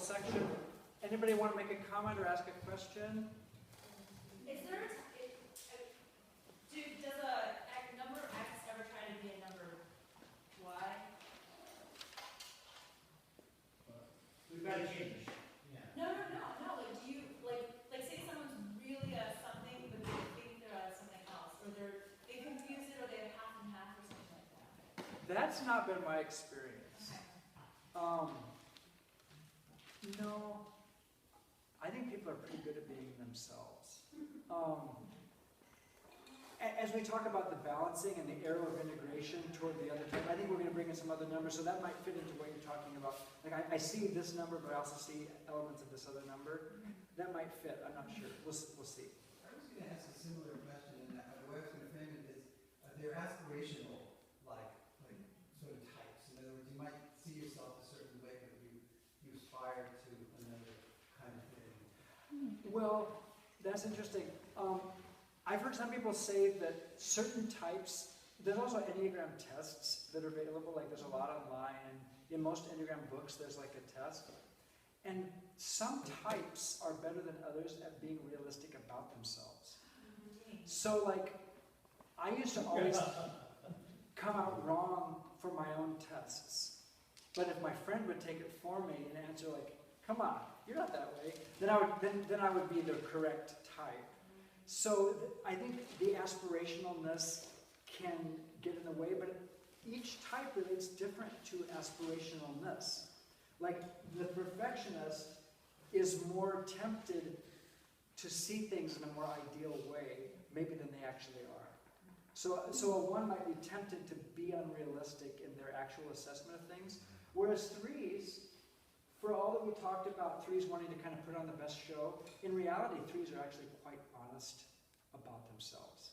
section. Anybody want to make a comment or ask a question? Is there does a number X ever try to be a number Y? We've got to change. Yeah. No. Like, do you like say someone's really a something, but they think they're something else, or they confuse it, or they have half and half, or something like that. That's not been my experience. Okay. No, I think people are pretty good at being themselves. As we talk about the balancing and the arrow of integration toward the other type, I think we're going to bring in some other numbers, so that might fit into what you're talking about. Like I see this number, but I also see elements of this other number. That might fit. I'm not sure. We'll see. I was going to ask a similar question, and the way I was going to frame it is they're aspirational, like sort of types. In other words, you might see yourself a certain way, but you aspire to another kind of thing. Well, that's interesting. I've heard some people say that certain types, there's also Enneagram tests that are available, like there's a lot online, and in most Enneagram books there's like a test. And some types are better than others at being realistic about themselves. So like, I used to always come out wrong for my own tests. But if my friend would take it for me and answer like, come on, you're not that way, then I would be the correct type. So I think the aspirationalness can get in the way, but each type relates different to aspirationalness. Like the perfectionist is more tempted to see things in a more ideal way, maybe than they actually are. So a 1 might be tempted to be unrealistic in their actual assessment of things, whereas 3s, for all that we talked about 3s wanting to kind of put on the best show, in reality 3s are actually quite honest about themselves.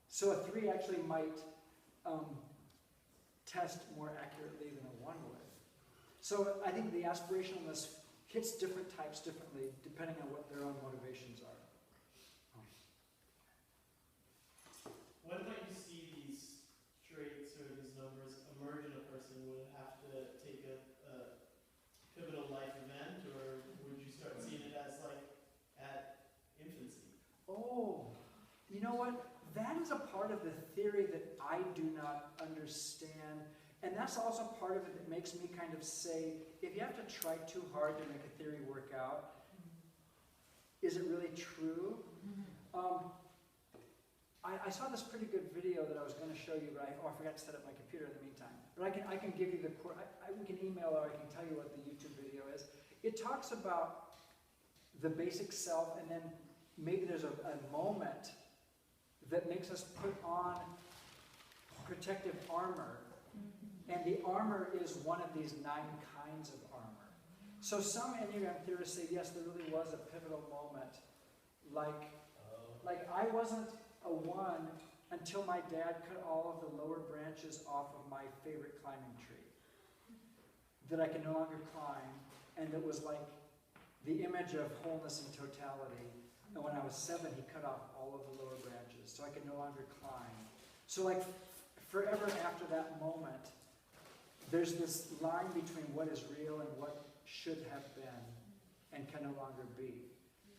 So a 3 actually might test more accurately than a 1 would. So I think the aspirationalness hits different types differently depending on what their own motivations are. When might you see these traits or these numbers emerge in a person? Would it have to take a pivotal life event, or would you start seeing it as like at infancy? Oh, you know what? That is a part of the theory that I do not understand. And that's also part of it that makes me kind of say, if you have to try too hard to make a theory work out, is it really true? I saw this pretty good video that I was going to show you, but I forgot to set up my computer in the meantime. But I can give you we can email or I can tell you what the YouTube video is. It talks about the basic self, and then maybe there's a moment that makes us put on protective armor. And the armor is one of these 9 kinds of armor. So some Enneagram theorists say, yes, there really was a pivotal moment. Like I wasn't a 1 until my dad cut all of the lower branches off of my favorite climbing tree that I could no longer climb, and that was like the image of wholeness and totality. And when I was 7, he cut off all of the lower branches, so I could no longer climb. So like forever after that moment, there's this line between what is real and what should have been and can no longer be.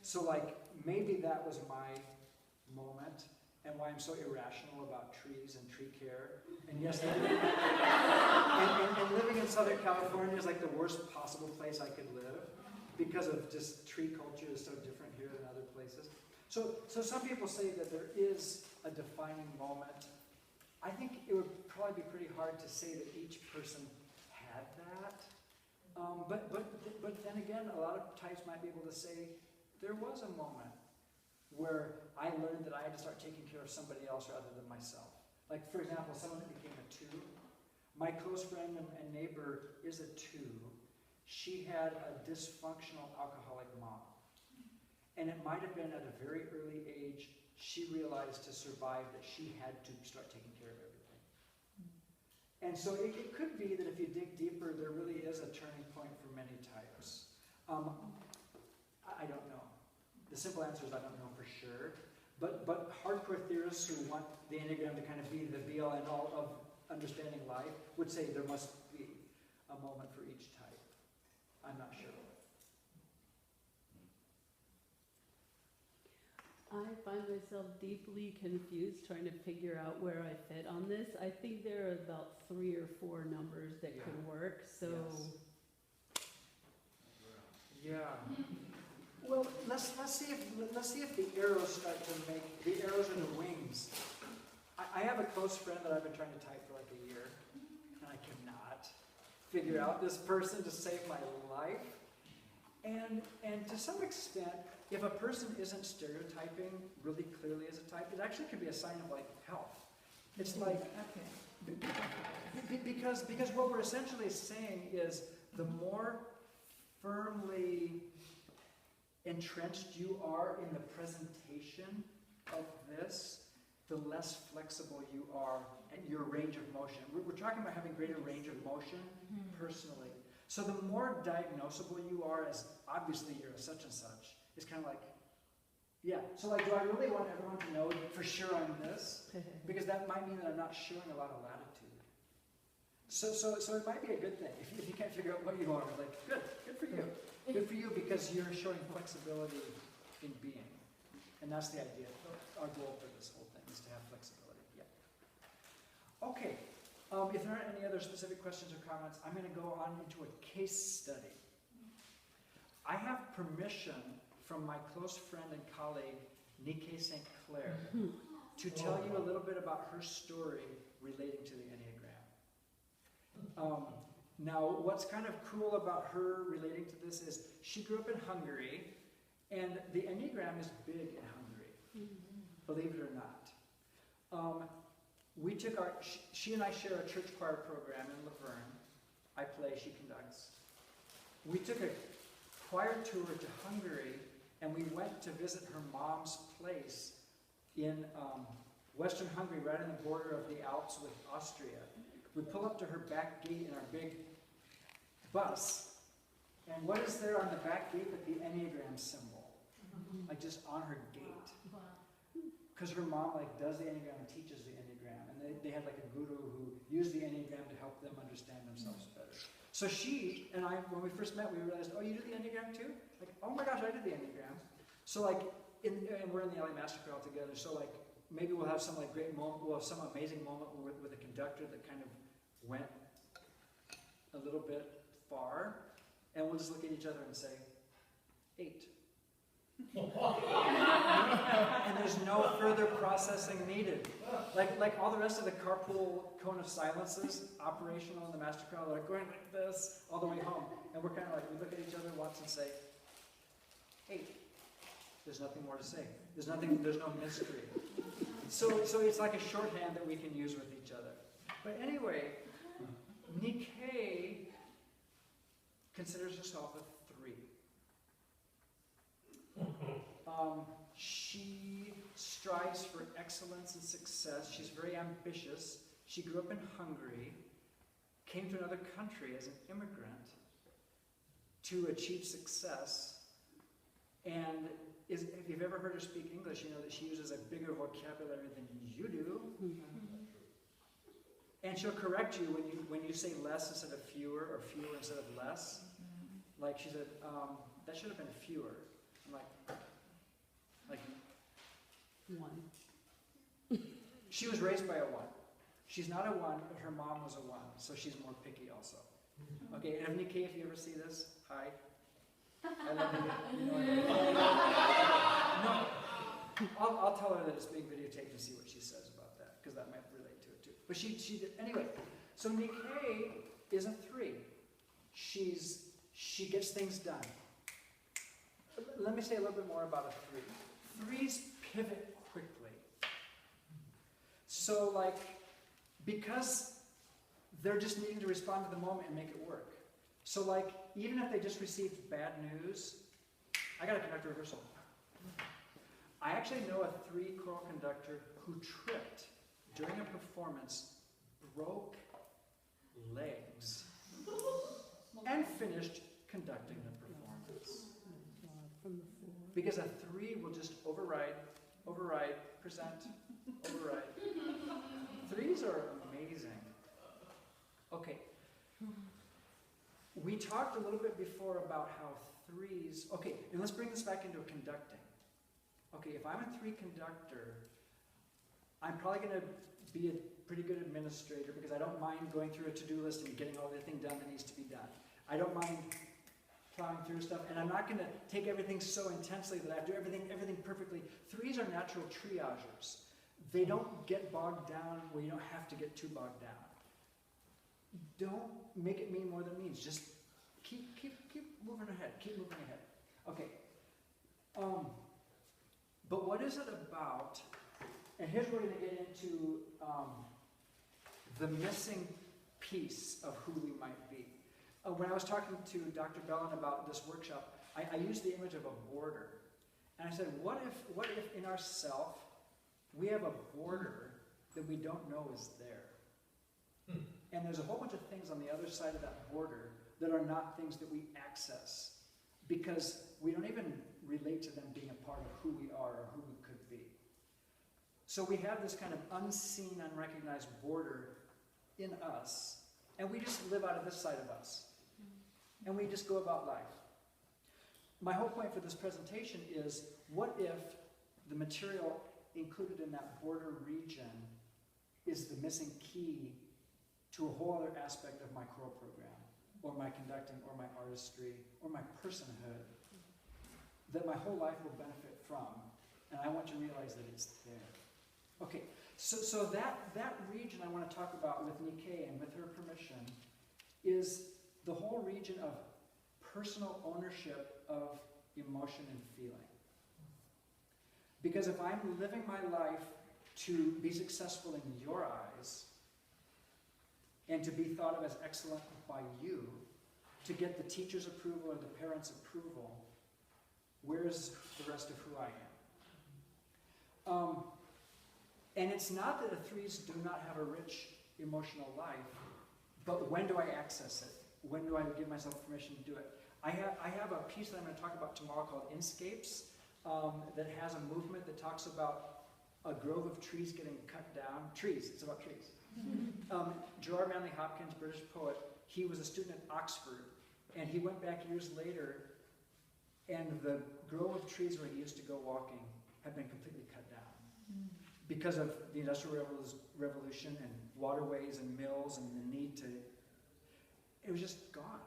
So like maybe that was my moment, and why I'm so irrational about trees and tree care. And yes, and living in Southern California is like the worst possible place I could live because of just tree culture is so different here than other places. So some people say that there is a defining moment. I think it would probably be pretty hard to say that each person had that. But then again, a lot of types might be able to say there was a moment where I learned that I had to start taking care of somebody else rather than myself. Like, for example, someone that became a 2. My close friend and neighbor is a 2. She had a dysfunctional alcoholic mom. And it might have been at a very early age, she realized to survive that she had to start taking care of everything. And so it could be that if you dig deeper, there really is a turning point for many types. I don't know. The simple answer is I don't know for sure. But hardcore theorists who want the Enneagram to kind of be the be-all and all of understanding life would say there must be a moment for each type. I'm not sure. find myself deeply confused trying to figure out where I fit on this. I think there are about 3 or 4 numbers that Yeah. could work, so. Yes. Yeah. Well, let's see if the arrows start to make the arrows and the wings. I have a close friend that I've been trying to type for like a year, and I cannot figure out this person to save my life. And to some extent, if a person isn't stereotyping really clearly as a type, it actually could be a sign of like health. It's like because what we're essentially saying is the more firmly entrenched you are in the presentation of this, the less flexible you are at your range of motion. We're talking about having greater range of motion personally. So the more diagnosable you are as obviously you're a such and such, it's kind of like, yeah. So like, do I really want everyone to know for sure I'm this? Because that might mean that I'm not showing a lot of latitude. So it might be a good thing. If you can't figure out what you are, like, good for you. Good for you because you're showing flexibility in being. And that's the idea. Our goal for this whole thing is to have flexibility. Yeah. Okay. If there aren't any other specific questions or comments, I'm going to go on into a case study. I have permission from my close friend and colleague, Nikkei St. Clair, to tell you a little bit about her story relating to the Enneagram. Now, what's kind of cool about her relating to this is she grew up in Hungary, and the Enneagram is big in Hungary, believe it or not. She and I share a church choir program in Laverne. I play, she conducts. We took a choir tour to Hungary, and we went to visit her mom's place in Western Hungary, right on the border of the Alps with Austria. We pull up to her back gate in our big bus, and what is there on the back gate but the Enneagram symbol? Like just on her gate. Because her mom like does the Enneagram and teaches the Enneagram, and they had like a guru who used the Enneagram to help them understand themselves better. So she and I, when we first met, we realized, oh, you do the Enneagram too? Like, oh my gosh, I did the Enneagram. So like, and we're in the LA Master Chorale together, so like, maybe we'll have some like great moment, we'll have some amazing moment with a conductor that kind of went a little bit far, and we'll just look at each other and say, 8. And there's no further processing needed. Like all the rest of the carpool cone of silences, operational in the Master Chorale, they're going like this all the way home. And we're kind of like, we look at each other, watch and say, 8. There's nothing more to say. There's no mystery. So it's like a shorthand that we can use with each other. But anyway, Nikkei considers herself a 3. She strives for excellence and success. She's very ambitious. She grew up in Hungary, came to another country as an immigrant to achieve success, and if you've ever heard her speak English, you know that she uses a bigger vocabulary than you do. And she'll correct you when you say less instead of fewer, or fewer instead of less. Like she said, that should have been fewer. I'm like 1. She was raised by a 1. She's not a 1, but her mom was a 1, so she's more picky also. Okay, and Nikkei, if you ever see this, hi. I love you. No, I'll tell her that it's being videotaped and see what she says about that, because that might relate to it too. But she did, anyway. So Nikkei is a 3. She gets things done. Let me say a little bit more about a 3. 3s pivot quickly. So like, because they're just needing to respond to the moment and make it work. So like, even if they just received bad news, I got a conductor rehearsal. I actually know a 3 choral conductor who tripped during a performance, broke legs, and finished conducting the performance. Because a 3 will just override, present, override. 3s are amazing. Okay. We talked a little bit before about how 3s, okay, and let's bring this back into conducting. okay, if I'm a 3 conductor, I'm probably going to be a pretty good administrator because I don't mind going through a to-do list and getting all the thing done that needs to be done. I don't mind plowing through stuff, and I'm not going to take everything so intensely that I have to do everything perfectly. 3s are natural triagers. They don't get bogged down where you don't have to get too bogged down. Don't make it mean more than it means. Just keep moving ahead. Keep moving ahead. Okay. But what is it about? And here's where we're going to get into the missing piece of who we might be. When I was talking to Dr. Bellin about this workshop, I used the image of a border. And I said, what if in ourself we have a border that we don't know is there? And there's a whole bunch of things on the other side of that border that are not things that we access because we don't even relate to them being a part of who we are or who we could be. So we have this kind of unseen, unrecognized border in us, and we just live out of this side of us. And we just go about life. My whole point for this presentation is, what if the material included in that border region is the missing key to a whole other aspect of my choral program, or my conducting, or my artistry, or my personhood, that my whole life will benefit from, and I want to realize that it's there. Okay, so that region I want to talk about with Nikkei, and with her permission, is the whole region of personal ownership of emotion and feeling. Because if I'm living my life to be successful in your eyes, and to be thought of as excellent by you, to get the teacher's approval or the parents' approval, where's the rest of who I am? And it's not that the 3s do not have a rich emotional life, but when do I access it? When do I give myself permission to do it? I have a piece that I'm going to talk about tomorrow called Inscapes, that has a movement that talks about a grove of trees getting cut down. Trees, it's about trees. Gerard Manley Hopkins, British poet, he was a student at Oxford, and he went back years later, and the grove of trees where he used to go walking had been completely cut down because of the Industrial Revolution and waterways and mills and the need to, it was just gone.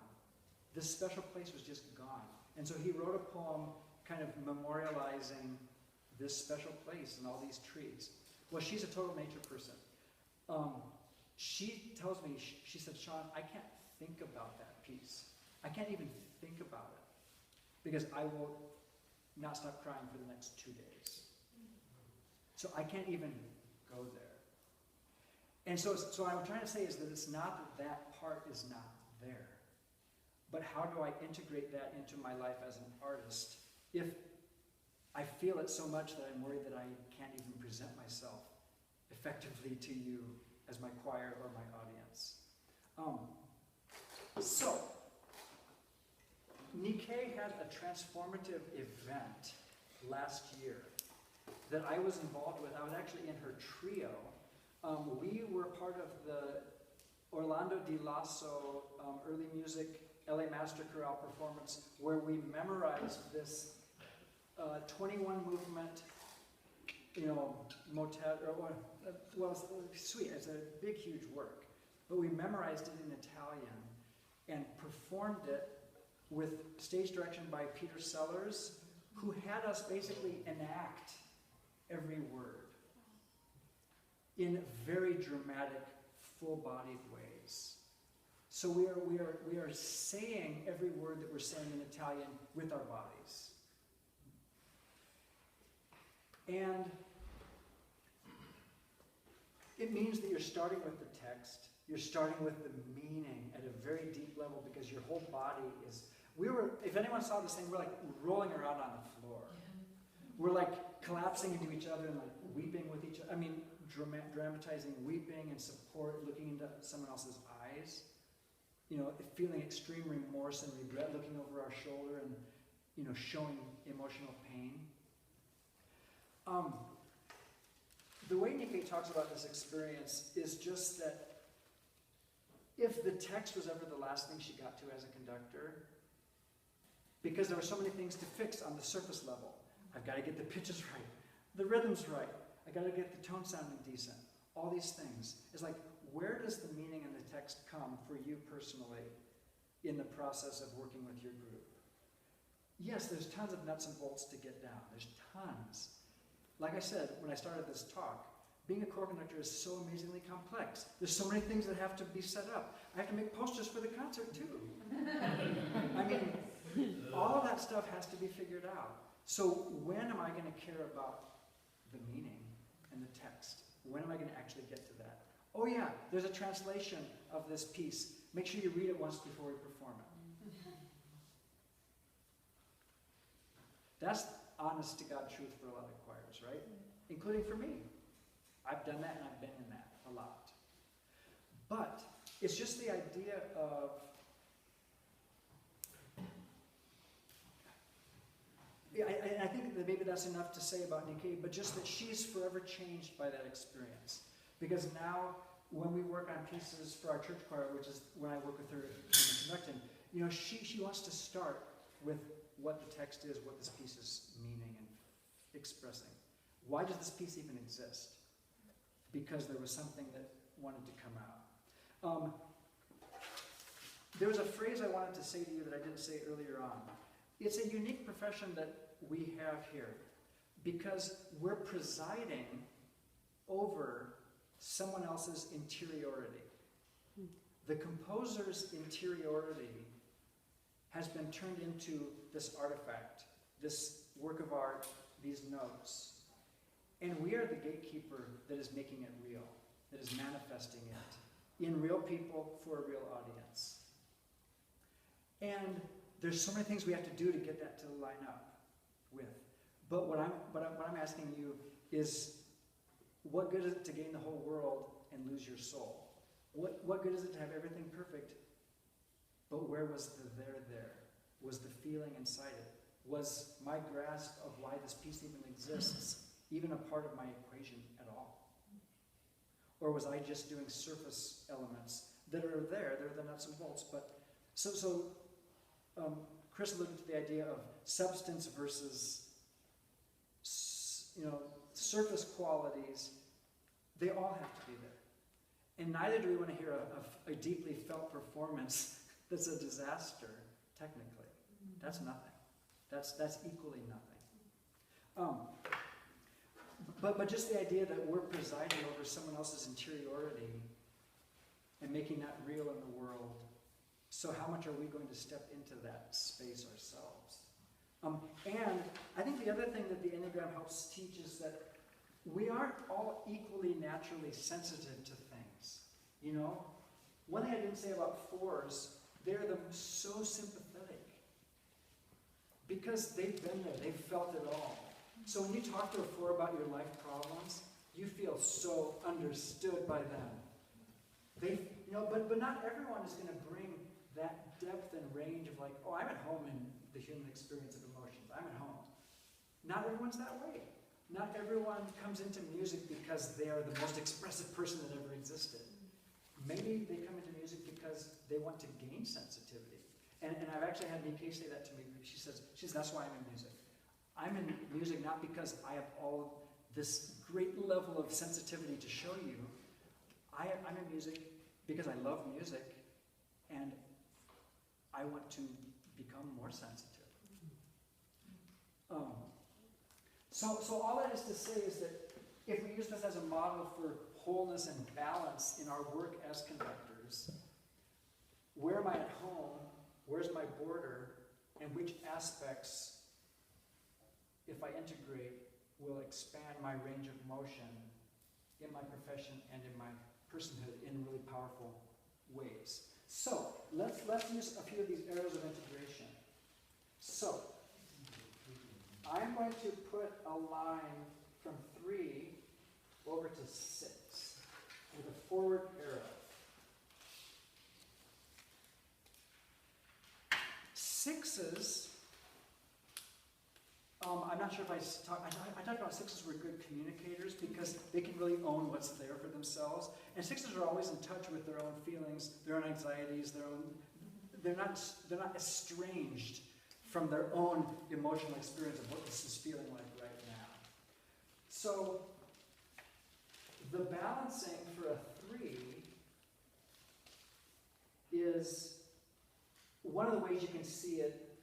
This special place was just gone. And so he wrote a poem kind of memorializing this special place and all these trees. Well, she's a total nature person. She tells me, she said, Shawn, I can't think about that piece. I can't even think about it because I will not stop crying for the next 2 days. So I can't even go there. And so what I'm trying to say is that it's not that that part is not there, but how do I integrate that into my life as an artist if I feel it so much that I'm worried that I can't even present myself effectively to you as my choir or my audience. So, Nikkei had a transformative event last year that I was involved with. I was actually in her trio. We were part of the Orlando Di Lasso early music LA Master Chorale performance where we memorized this 21 movement, motet, suite. It's a big, huge work. But we memorized it in Italian and performed it with stage direction by Peter Sellers, who had us basically enact every word in very dramatic, full-bodied ways. So we are saying every word that we're saying in Italian with our bodies. And it means that you're starting with the text, you're starting with the meaning at a very deep level because your whole body is, if anyone saw this thing, we're like rolling around on the floor. We're like collapsing into each other and like weeping with each other. I mean, dramatizing weeping and support, looking into someone else's eyes. Feeling extreme remorse and regret, looking over our shoulder and, showing emotional pain. The way Nikkei talks about this experience is just that if the text was ever the last thing she got to as a conductor, because there were so many things to fix on the surface level. I've got to get the pitches right, the rhythms right. I got to get the tone sounding decent. All these things. It's like, where does the meaning in the text come for you personally in the process of working with your group? Yes, there's tons of nuts and bolts to get down. There's tons. Like I said when I started this talk, being a choir conductor is so amazingly complex. There's so many things that have to be set up. I have to make posters for the concert too. I mean, all of that stuff has to be figured out. So when am I going to care about the meaning and the text? When am I going to actually get to that? Oh yeah, there's a translation of this piece. Make sure you read it once before we perform it. That's honest to God truth for a lot of choirs, right? Including for me. I've done that and I've been in that a lot. But it's just the idea of I think that maybe that's enough to say about Nikkei, but just that she's forever changed by that experience. Because now, when we work on pieces for our church choir, which is when I work with her in conducting, you know, she wants to start with what the text is, what this piece is meaning and expressing. Why does this piece even exist? Because there was something that wanted to come out. There was a phrase I wanted to say to you that I didn't say earlier on. It's a unique profession that we have here because we're presiding over someone else's interiority. The composer's interiority has been turned into this artifact, this work of art, these notes. And we are the gatekeeper that is making it real, that is manifesting it in real people for a real audience. And there's so many things we have to do to get that to line up with. But what I'm asking you is, what good is it to gain the whole world and lose your soul? What good is it to have everything perfect, but where was the there? Was the feeling inside it? Was my grasp of why this piece even exists even a part of my equation at all? Or was I just doing surface elements that are there? They're the nuts and bolts. But Chris alluded to the idea of substance versus, surface qualities. They all have to be there. And neither do we want to hear a deeply felt performance that's a disaster, technically. That's nothing. That's equally nothing. But just the idea that we're presiding over someone else's interiority and making that real in the world. So how much are we going to step into that space ourselves? And I think the other thing that the Enneagram helps teach is that we aren't all equally naturally sensitive to things. You know? One thing I didn't say about 4s, they're so sympathetic. Because they've been there, they've felt it all. So when you talk to a 4 about your life problems, you feel so understood by them. But not everyone is going to bring that depth and range of like, oh, I'm at home in the human experience of emotions. I'm at home. Not everyone's that way. Not everyone comes into music because they are the most expressive person that ever existed. Maybe they come into music because they want to gain sensitivity. And I've actually had Nikkei say that to me. She says, that's why I'm in music. I'm in music not because I have all this great level of sensitivity to show you. I'm in music because I love music and I want to become more sensitive. So all that is to say is that if we use this as a model for wholeness and balance in our work as conductors, where am I at home? Where's my border? And which aspects, if I integrate, will expand my range of motion in my profession and in my personhood in really powerful ways. So let's use a few of these arrows of integration. So I'm going to put a line from 3 over to 6 with a forward arrow. 6s, I'm not sure if I talked about 6s were good communicators because they can really own what's there for themselves. And 6s are always in touch with their own feelings, their own anxieties, they're not estranged from their own emotional experience of what this is feeling like right now. So the balancing for a 3 is one of the ways you can see it.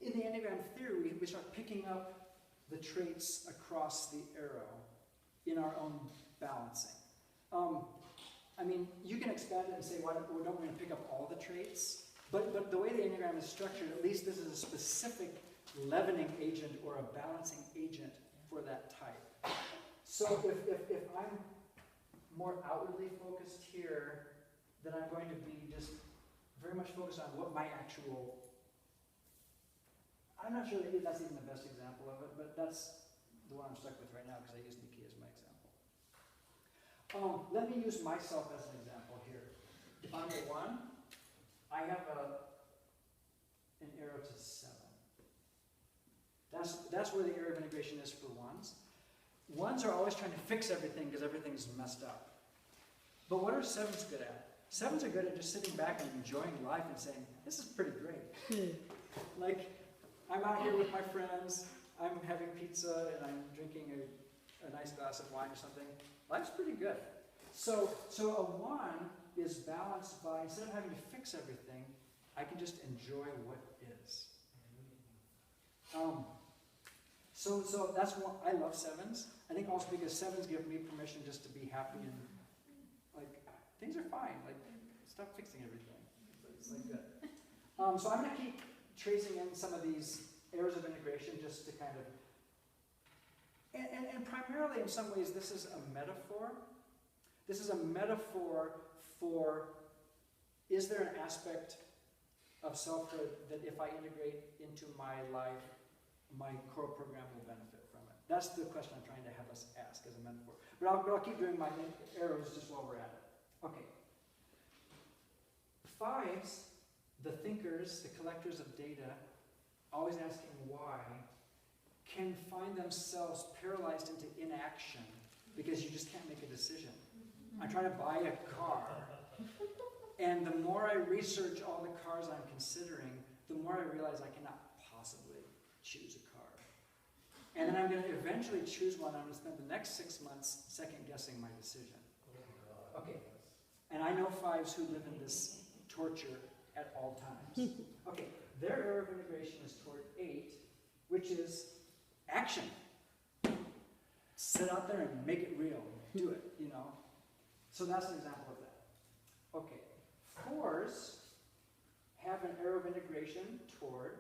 In the Enneagram theory, we start picking up the traits across the arrow in our own balancing. I mean, you can expand it and say, why don't we want to pick up all the traits? But the way the Enneagram is structured, at least this is a specific leavening agent or a balancing agent for that type. So if I'm more outwardly focused here, then I'm going to be just very much focused on what my actual... I'm not sure that that's even the best example of it, but that's the one I'm stuck with right now because I use Nikki as my example. Let me use myself as an example here. If I'm a 1, I have an arrow to 7. That's where the area of integration is for 1s. 1s are always trying to fix everything because everything's messed up. But what are 7s good at? 7s are good at just sitting back and enjoying life and saying, this is pretty great. Like, I'm out here with my friends, I'm having pizza, and I'm drinking a nice glass of wine or something. Life's pretty good. So a 1 is balanced by, instead of having to fix everything, I can just enjoy what is. So that's one. I love 7s. I think also because 7s give me permission just to be happy and like things are fine. Like stop fixing everything. It's like good. So I'm going to keep tracing in some of these areas of integration just to kind of, and primarily in some ways this is a metaphor. This is a metaphor for, is there an aspect of selfhood that if I integrate into my life, my core program will benefit from it? That's the question I'm trying to have us ask as a metaphor. But I'll keep doing my arrows just while we're at it. Okay. 5s, the thinkers, the collectors of data, always asking why, can find themselves paralyzed into inaction because you just can't make a decision. I'm trying to buy a car, and the more I research all the cars I'm considering, the more I realize I cannot possibly choose a car. And then I'm going to eventually choose one. I'm going to spend the next 6 months second-guessing my decision. Okay. And I know 5s who live in this torture at all times. Okay. Their area of integration is toward 8, which is action. Sit out there and make it real. Do it, you know. So that's an example of that. Okay. 4s have an arrow of integration toward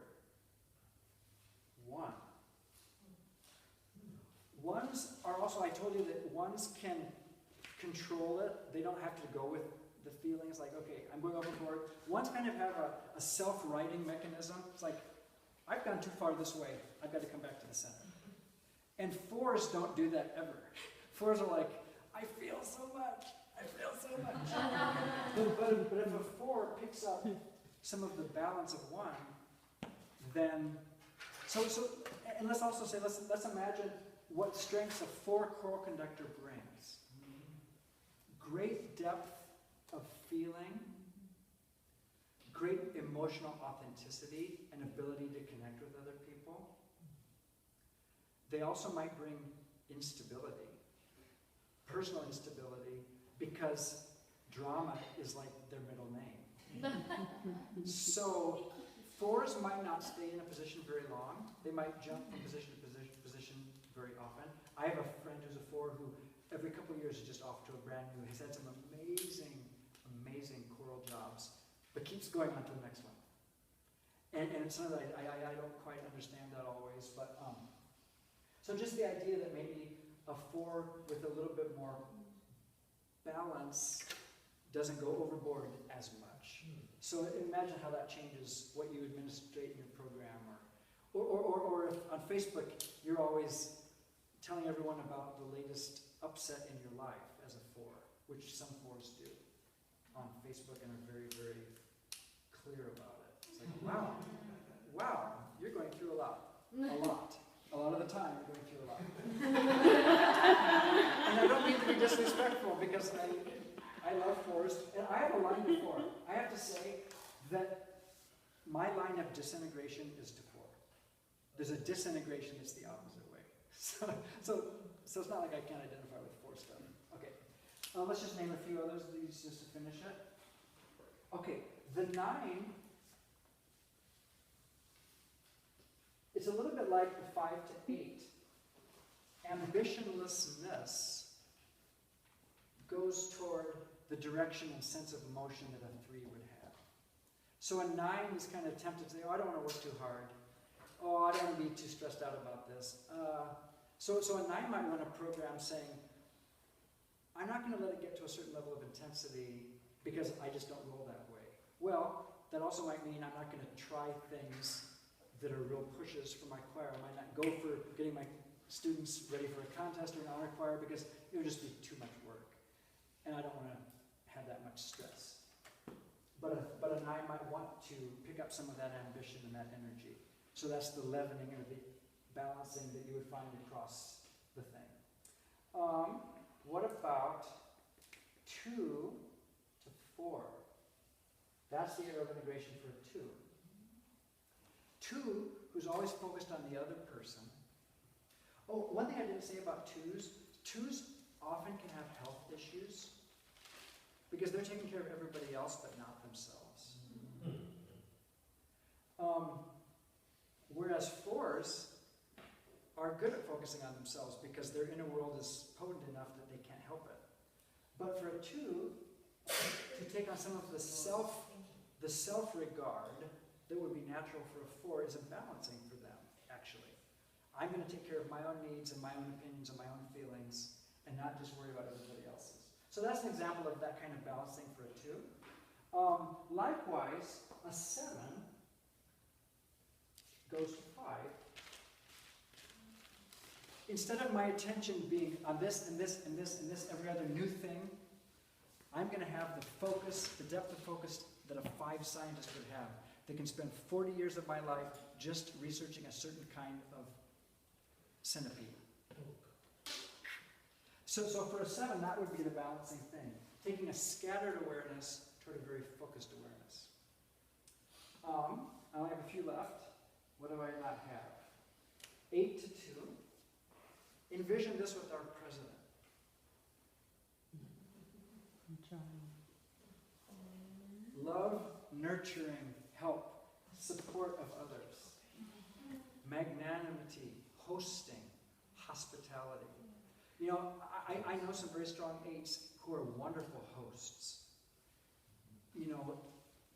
1. 1s are also, I told you that 1s can control it. They don't have to go with the feelings like, okay, I'm going overboard. 1s kind of have a self-righting mechanism. It's like, I've gone too far this way. I've got to come back to the center. And 4s don't do that ever. 4s are like, I feel so much. I feel so much. but if a 4 picks up some of the balance of 1, then, and let's also say, let's imagine what strengths a 4 choral conductor brings. Great depth of feeling, great emotional authenticity, and ability to connect with other people. They also might bring instability, personal instability, because drama is like their middle name. So 4s might not stay in a position very long. They might jump from position to position very often. I have a friend who's a 4 who every couple of years is just off to a brand new, he's had some amazing choral jobs, but keeps going on to the next one. And it's something that I don't quite understand that always, but so just the idea that maybe a 4 with a little bit more balance doesn't go overboard as much. So imagine how that changes what you administrate in your program, or if on Facebook you're always telling everyone about the latest upset in your life as a 4, which some 4s do on Facebook and are very, very clear about it. It's like, wow, you're going through a lot of the time you're going through a lot. And I don't mean to be disrespectful because I love 4s, and I have a line before. I have to say that My line of disintegration is to 4. There's a disintegration that's the opposite way. So it's not like I can't identify with 4 stuff. Okay, let's just name a few others of these just to finish it. Okay, the 9, it's a little bit like the 5 to 8. Ambitionlessness goes toward the direction and sense of motion that a 3 would have. So a 9 is kind of tempted to say, oh, I don't want to work too hard. Oh, I don't want to be too stressed out about this. So a 9 might run a program saying, I'm not going to let it get to a certain level of intensity because I just don't roll that way. Well, that also might mean I'm not going to try things that are real pushes for my choir. I might not go for getting my students ready for a contest or an honor choir because it would just be too much work. And I don't want to have that much stress. But a 9 might want to pick up some of that ambition and that energy. So that's the leavening or the balancing that you would find across the thing. What about 2 to 4? That's the arrow of integration for a 2. 2, who's always focused on the other person. Oh, one thing I didn't say about 2s often can have health issues because they're taking care of everybody else but not themselves. Whereas 4s are good at focusing on themselves because their inner world is potent enough that they can't help it. But for a 2, to take on some of the self-regard that would be natural for a 4 is a balancing for them, actually. I'm going to take care of my own needs and my own opinions and my own feelings and not just worry about everybody else's. So that's an example of that kind of balancing for a 2. Likewise, a 7 goes to 5. Instead of my attention being on this and this and this and this, every other new thing, I'm going to have the focus, the depth of focus that a 5 scientist would have. That can spend 40 years of my life just researching a certain kind of centipede. So for a 7, that would be the balancing thing. Taking a scattered awareness toward a very focused awareness. I only have a few left. What do I not have? 8 to 2. Envision this with our president. I'm trying. Love, nurturing, help, support of others, magnanimity, hosting, hospitality. You know, I know some very strong 8s who are wonderful hosts. You know,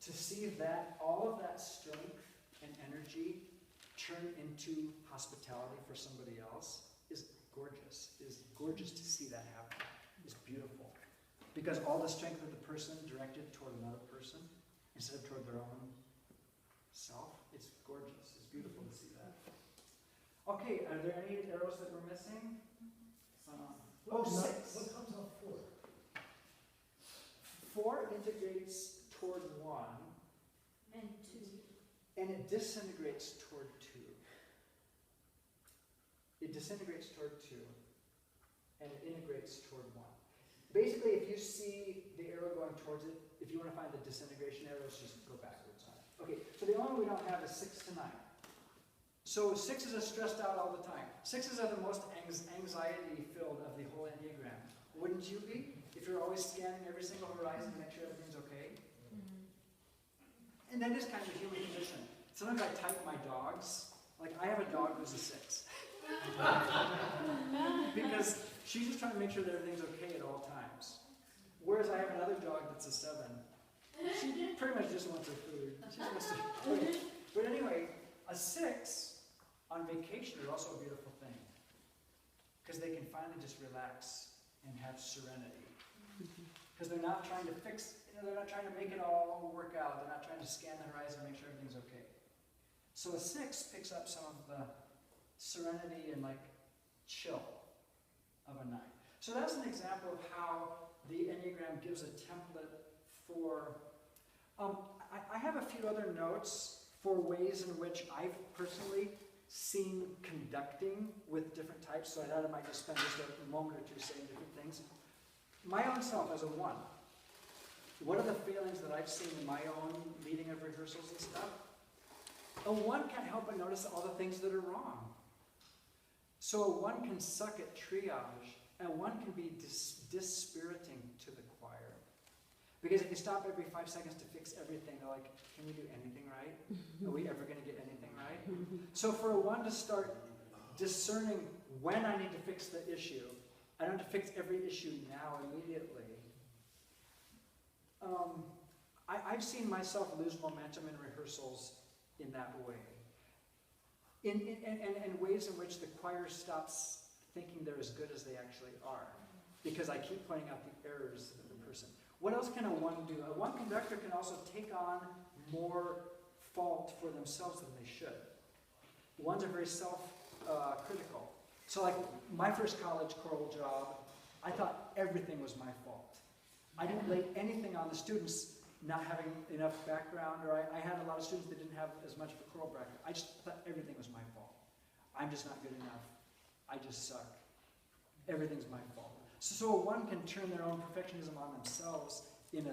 to see that, all of that strength and energy turn into hospitality for somebody else is gorgeous. It is gorgeous to see that happen. It's beautiful. Because all the strength of the person directed toward another person instead of toward their own self, it's gorgeous. It's beautiful to see that. Okay, are there any arrows that we're missing? 6. What comes on 4? 4 integrates toward 1, And 2. and it disintegrates toward 2. It disintegrates toward 2, and it integrates toward 1. Basically, if you see the arrow going towards it, if you want to find the disintegration arrows, just go backwards on it. Okay, so the only one we don't have is 6 to 9. So 6s are stressed out all the time. 6s are the most anxiety-filled of the whole Enneagram. Wouldn't you be? If you're always scanning every single horizon to make sure everything's okay? And that is kind of a human condition. Sometimes I type my dogs. Like, I have a dog who's a 6. Because she's just trying to make sure that everything's okay at all times. Whereas I have another dog that's a 7. She pretty much just wants her food. She just wants to. But anyway, a 6 on vacation is also a beautiful thing. Because they can finally just relax and have serenity. Because they're not trying to fix, they're not trying to make it all work out. They're not trying to scan the horizon and make sure everything's okay. So a 6 picks up some of the serenity and like chill of a 9. So that's an example of how the Enneagram gives a template for, I have a few other notes for ways in which I've personally seen conducting with different types, so I thought I might just spend just a moment or two saying different things. My own self as a 1, what are the failings that I've seen in my own leading of rehearsals and stuff? a 1 can't help but notice all the things that are wrong. So a 1 can suck at triage, and 1 can be dispiriting to the choir. Because if you stop every 5 seconds to fix everything, they're like, can we do anything right? Are we ever going to get anything right? So for a 1 to start discerning when I need to fix the issue, I don't have to fix every issue now immediately. I've seen myself lose momentum in rehearsals in that way. In ways in which the choir stops thinking they're as good as they actually are. Because I keep pointing out the errors of the person. What else can a 1 do? A 1 conductor can also take on more fault for themselves than they should. 1s are very self-critical. So like my first college choral job, I thought everything was my fault. I didn't lay anything on the students not having enough background, or I had a lot of students that didn't have as much of a choral background. I just thought everything was my fault. I'm just not good enough. I just suck. Everything's my fault. So a 1 can turn their own perfectionism on themselves in a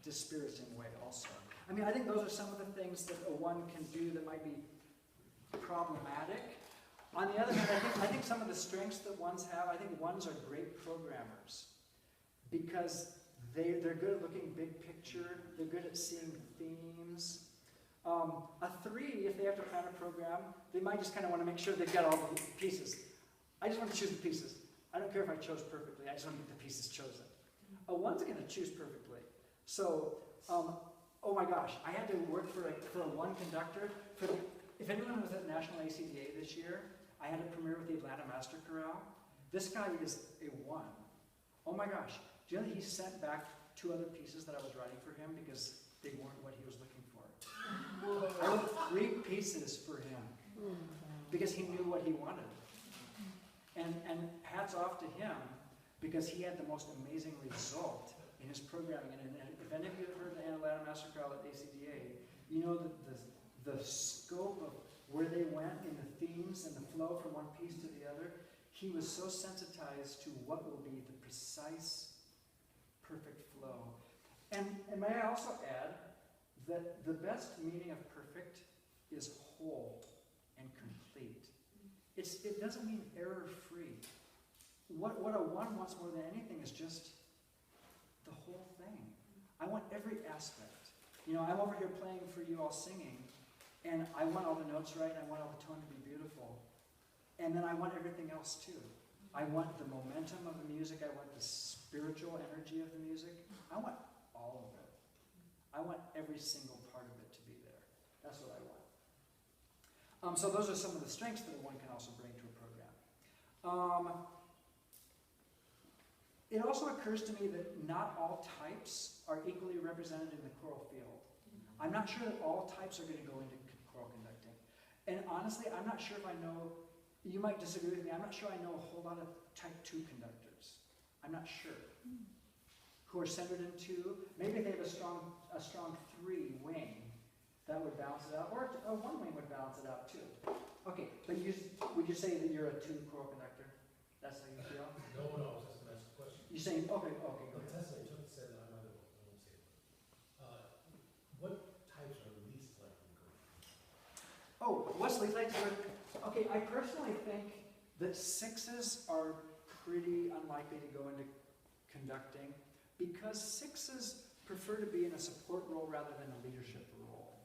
dispiriting way also. I mean, I think those are some of the things that a 1 can do that might be problematic. On the other hand, I think some of the strengths that 1s have, I think 1s are great programmers because they're good at looking big picture, they're good at seeing themes. A 3, if they have to plan a program, they might just kind of want to make sure they've got all the pieces. I just want to choose the pieces. I don't care if I chose perfectly, I just want to get the pieces chosen. A 1's going to choose perfectly. So, oh my gosh, I had to work for a 1 conductor. If anyone was at National ACDA this year, I had a premiere with the Atlanta Master Chorale. This guy is a 1. Oh my gosh. Do you know that he sent back 2 other pieces that I was writing for him because they weren't what he was looking for? I wrote 3 pieces for him because he knew what he wanted. And hats off to him because he had the most amazing result in his programming. And if any of you have heard the Atlanta Master Chorale at ACDA, you know that the scope of where they went in the themes and the flow from one piece to the other, he was so sensitized to what will be the precise, perfect flow. And may I also add that the best meaning of perfect is whole and complete. It doesn't mean error-free. What a 1 wants more than anything is just the whole thing. I want every aspect. You know, I'm over here playing for you all singing, and I want all the notes right, I want all the tone to be beautiful. And then I want everything else too. I want the momentum of the music, I want the spiritual energy of the music. I want all of it. I want every single part of it to be there. That's what I want. So those are some of the strengths that one can also bring to a program. It also occurs to me that not all types are equally represented in the choral field. I'm not sure that all types are going to go into choral conducting. And honestly, I'm not sure if I know, you might disagree with me, I'm not sure I know a whole lot of type 2 conductors. I'm not sure. Who are centered in 2. Maybe they have a strong 3 wing. That would balance it out. Or a 1 wing would balance it out too. Okay, but would you say that you're a 2 choral conductor? That's how you feel? No, I was just going to ask a question. You're saying, okay, go The ahead. test I took said I won't say it. What types are least likely to go? Oh, what's least likely to go? Okay, I personally think that 6s are pretty unlikely to go into conducting because 6s prefer to be in a support role rather than a leadership role.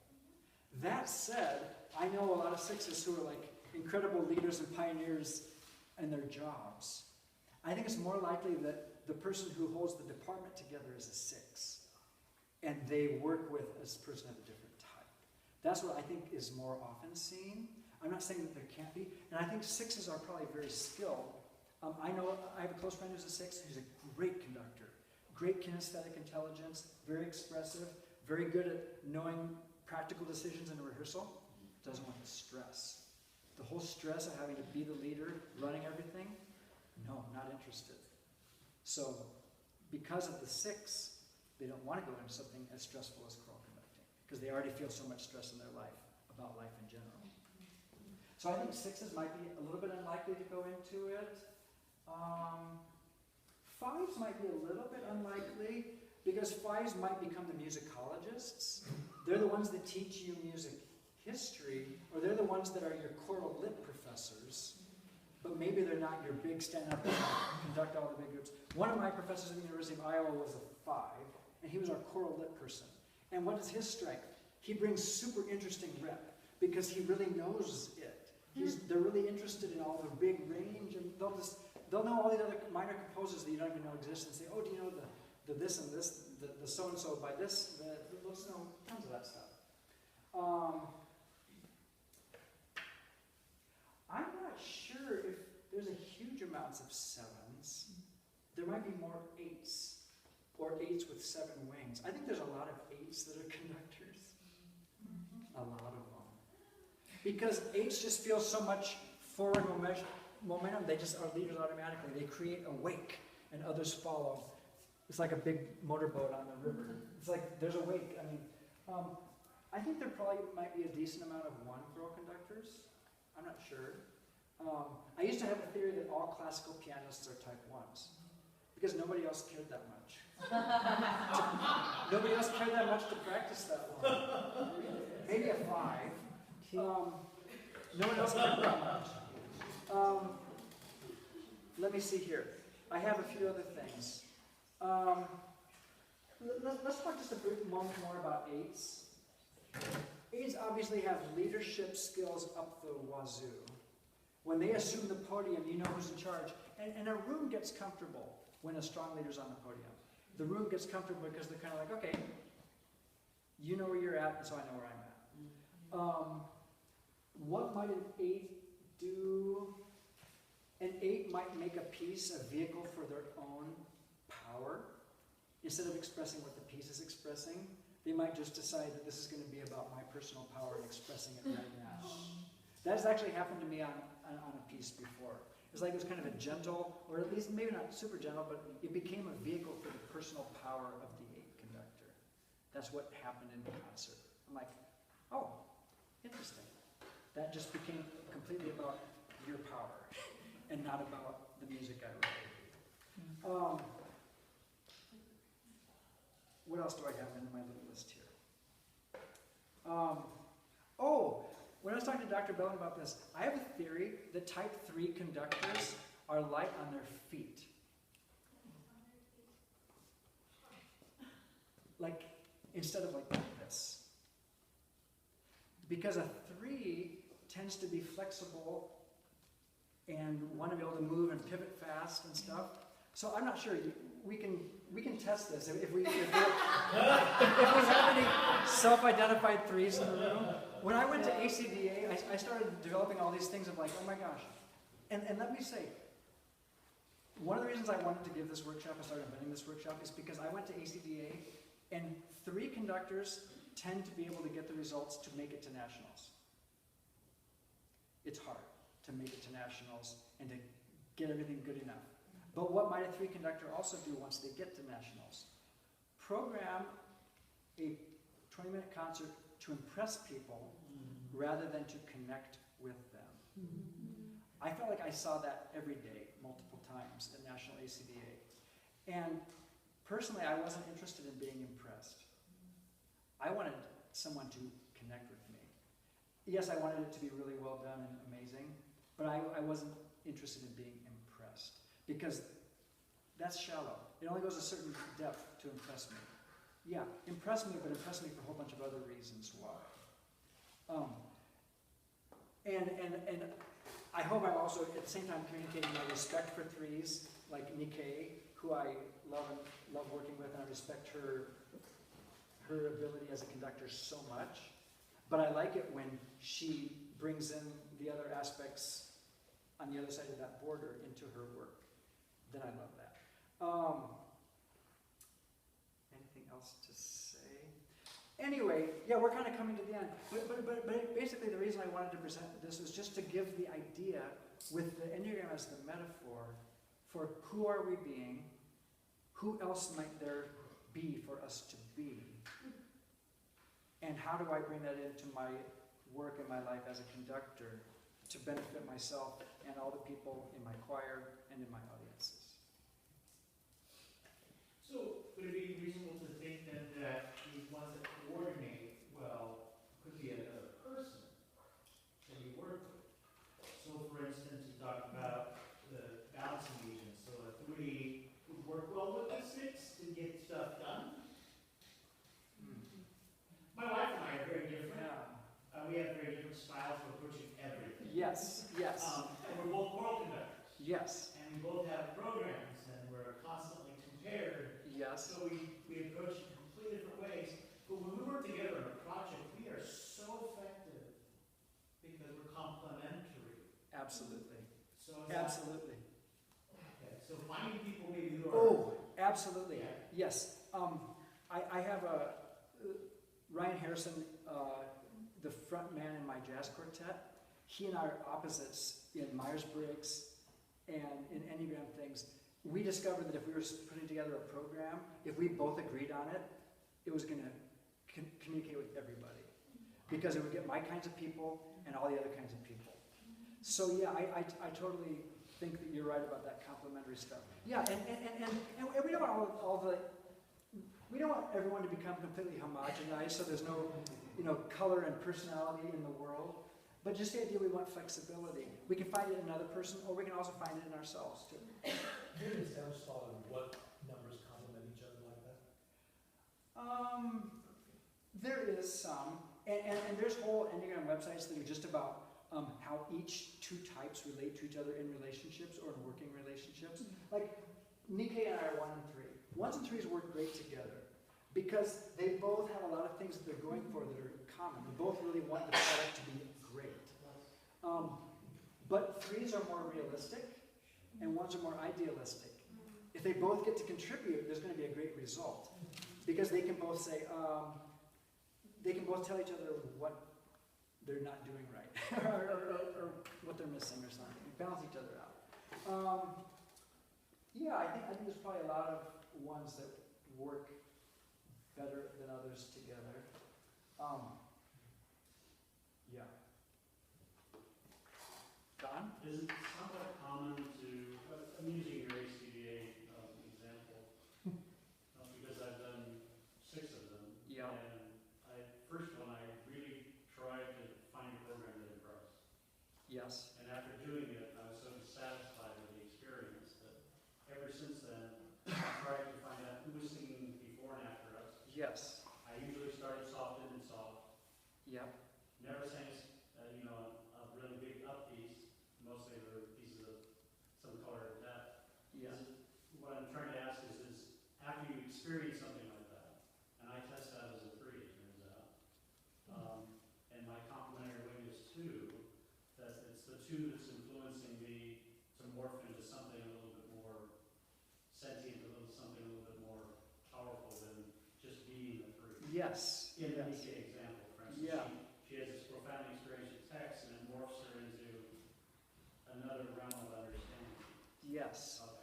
That said, I know a lot of 6s who are like incredible leaders and pioneers in their jobs. I think it's more likely that the person who holds the department together is a 6, and they work with a person of a different type. That's what I think is more often seen. I'm not saying that there can't be, and I think 6s are probably very skilled. I have a close friend who's a 6 who's a great conductor, great kinesthetic intelligence, very expressive, very good at knowing practical decisions in a rehearsal, doesn't want the stress. The whole stress of having to be the leader, running everything, no, not interested. So, because of the 6, they don't want to go into something as stressful as choral conducting, because they already feel so much stress in their life, about life in general. So I think 6s might be a little bit unlikely to go into it. 5s might be a little bit unlikely, because 5s might become the musicologists. They're the ones that teach you music history, or they're the ones that are your choral lit professors, but maybe they're not your big stand up and conduct all the big groups. One of my professors at the University of Iowa was a 5, and he was our choral lit person. And what is his strength? He brings super interesting rep because he really knows it. They're really interested in all the big range, and they'll know all the other minor composers that you don't even know exist, and say, oh, do you know the this and this, the so and so by this? They'll just know tons of that stuff. I'm not sure if there's a huge amounts of 7s. There might be more 8s, or 8s with 7 wings. I think there's a lot of 8s that are conductors. A lot of them. Because 8s just feel so much forward momentum, they just are leaders automatically. They create a wake, and others follow. It's like a big motorboat on the river. It's like there's a wake. I mean, I think there probably might be a decent amount of 1-girl conductors. I'm not sure. I used to have a theory that all classical pianists are type 1s, because nobody else cared that much. Nobody else cared that much to practice that long. Maybe a 5. No one else cared that much. Let me see here. I have a few other things. Let's talk just a bit more about 8s. 8s obviously have leadership skills up the wazoo. When they assume the podium, you know who's in charge. And a room gets comfortable when a strong leader's on the podium. The room gets comfortable because they're kind of like, okay, you know where you're at, and so I know where I'm at. What might an 8 do? An 8 might make a piece a vehicle for their own power. Instead of expressing what the piece is expressing, they might just decide that this is going to be about my personal power and expressing it right now. That has actually happened to me on a piece before. It's like it was kind of a gentle, or at least maybe not super gentle, but it became a vehicle for the personal power of the 8 conductor. That's what happened in the concert. I'm like, oh, interesting. That just became completely about your power and not about the music I wrote. What else do I have in my little list here? When I was talking to Dr. Bellin about this, I have a theory that type 3 conductors are light on their feet. Like, instead of like this. Because a 3 tends to be flexible and want to be able to move and pivot fast and stuff. So I'm not sure. We can test this. If we have any self-identified 3s in the room. When I went to ACDA, I started developing all these things of like, oh my gosh. And let me say, one of the reasons I wanted to give this workshop, I started inventing this workshop, is because I went to ACDA, and 3 conductors tend to be able to get the results to make it to nationals. It's hard to make it to nationals and to get everything good enough. But what might a 3 conductor also do once they get to nationals? Program a 20-minute concert to impress people rather than to connect with them. I felt like I saw that every day, multiple times at National ACDA. And personally, I wasn't interested in being impressed. I wanted someone to connect with me. Yes, I wanted it to be really well done and amazing, but I wasn't interested in being impressed, because that's shallow. It only goes a certain depth to impress me. Yeah, impress me, but impress me for a whole bunch of other reasons why. And I hope I'm also at the same time communicating my respect for 3s, like Nikkei, who I love working with, and I respect her ability as a conductor so much. But I like it when she brings in the other aspects on the other side of that border into her work. Then I love that. Anything else to say? Anyway, yeah, we're kind of coming to the end. But basically the reason I wanted to present this was just to give the idea with the Enneagram as the metaphor for who are we being, who else might there be for us to be, and how do I bring that into my work and my life as a conductor to benefit myself and all the people in my choir and in my audiences. So would it be reasonable to think then that the ones that coordinate well could be another person Yes, yes, And we're both choral conductors. yes, And we both have programs, and we're constantly compared. yes, So we approach it completely different ways. But when we work together on a project, we are so effective because we're complementary. absolutely, So is that- absolutely. Okay, so finding people maybe who are. Oh, absolutely, Yeah. yes. I have Ryan Harrison, the front man in my jazz quartet. He and I are opposites in Myers-Briggs and in Enneagram things. We discovered that if we were putting together a program, if we both agreed on it, it was going to communicate with everybody. Because it would get my kinds of people and all the other kinds of people. So yeah, I totally think that you're right about that complementary stuff. Yeah, and we don't want we don't want everyone to become completely homogenized, so there's no, color and personality in the world. But just the idea we want flexibility. We can find it in another person, or we can also find it in ourselves too. Do you have any established thought on what numbers complement each other like that? There is some, and there's whole Enneagram websites that are just about how each two types relate to each other in relationships or in working relationships. Like Nikkei and I are 1 and 3. 1s and 3s work great together because they both have a lot of things that they're going for that are common. They both really want the product to be great. But 3s are more realistic and 1s are more idealistic. If they both get to contribute, there's going to be a great result because they can both say, they can both tell each other what they're not doing right or what they're missing or something. Balance each other out. Yeah, I think there's probably a lot of ones that work better than others together. Yeah. Don? Is it somewhat common to, I'm using your ACBA example, because I've done 6 of them. Yeah. And first one, I really tried to find a program that impressed. Yes. And after doing it, I was so dissatisfied with the experience that ever since then, I tried to find out who was singing before and after us. Yes. I usually started soft and soft. Yep. Never sang a really big up piece. Mostly they were pieces of some color and depth. Yeah. What I'm trying to ask is after you experience something like that, and I test out as a 3, it turns out, and my complementary wing is 2, that it's the 2 that's influencing me to morph into something a little bit more sentient, something a little bit more powerful than just being a 3. Yes. In the Yes. Nikkei example, for instance, Yeah. she has this profound experience with text, and it morphs her into another realm of understanding. Yes. Okay.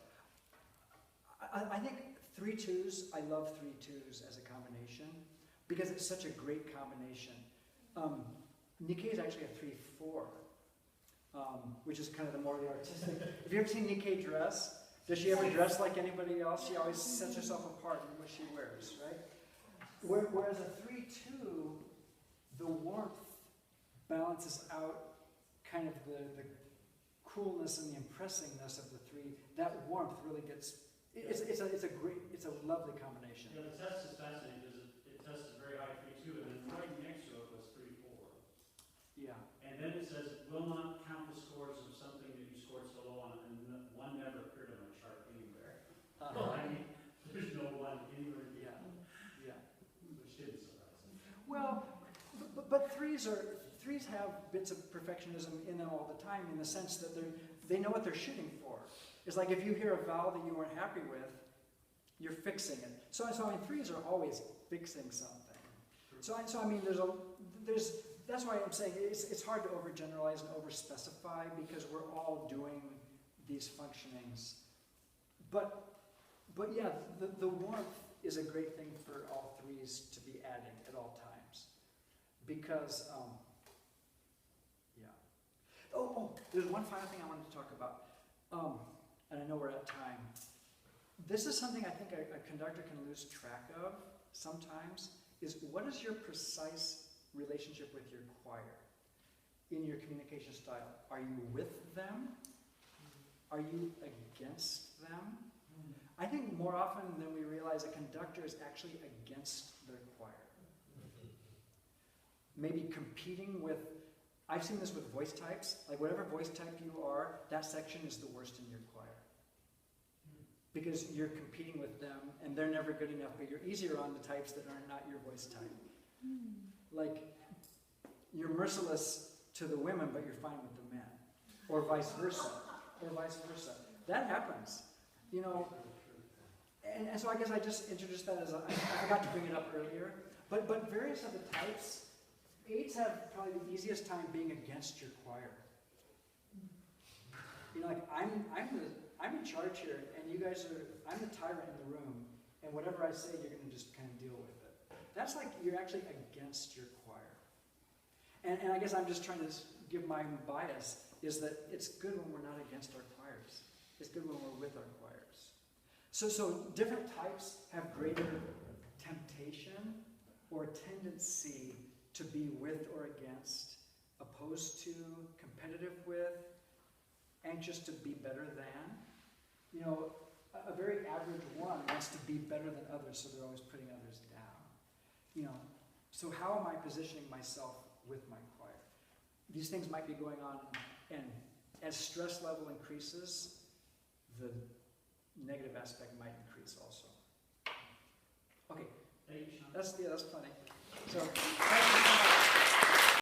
I think 3 2s, I love 3 2s as a combination because it's such a great combination. Nikkei is actually a 3 4, which is kind of the more the artistic. Have you ever seen Nikkei dress? Does she ever dress like anybody else? She always sets herself apart in what she wears, right? Whereas a 3 2, the warmth balances out kind of the coolness and the impressingness of the 3. That warmth really gets. It's a lovely combination. Yeah, the test is fascinating because it tested very high 3-2, and then right next to it was 3-4. Yeah. And then it says, will not count the scores of something that you scored so low on, and one never appeared on my chart anywhere. I mean, there's no 1 anywhere. Yeah. Yeah. Which didn't surprise me. Well, but 3s have bits of perfectionism in them all the time in the sense that they know what they're shooting for. It's like if you hear a vowel that you weren't happy with, you're fixing it. So I mean, 3s are always fixing something. So I mean, that's why I'm saying it's hard to overgeneralize and overspecify because we're all doing these functionings. But yeah, the warmth is a great thing for all 3s to be adding at all times. Because, yeah. Oh, there's one final thing I wanted to talk about. And I know we're at time. This is something I think a conductor can lose track of sometimes, is what is your precise relationship with your choir in your communication style? Are you with them? Are you against them? I think more often than we realize a conductor is actually against their choir. Maybe competing with I've seen this with voice types. Like whatever voice type you are, that section is the worst in your choir. Because you're competing with them and they're never good enough, but you're easier on the types that are not your voice type. Like, you're merciless to the women, but you're fine with the men. Or vice versa. Or vice versa. That happens. You know, and so I guess I just introduced that as I forgot to bring it up earlier. But various other types, 8s have probably the easiest time being against your choir. You know, like I'm in charge here, and you guys I'm the tyrant in the room, and whatever I say, you're going to just kind of deal with it. That's like you're actually against your choir. And I guess I'm just trying to give my bias, is that it's good when we're not against our choirs. It's good when we're with our choirs. So different types have greater temptation or tendency to be with or against, opposed to, competitive with, anxious to be better than. You know, a very average one wants to be better than others, so they're always putting others down. You know, so how am I positioning myself with my choir? These things might be going on, and as stress level increases, the negative aspect might increase also. Okay, Thank you, Shawn. that's funny. So, thank you so much.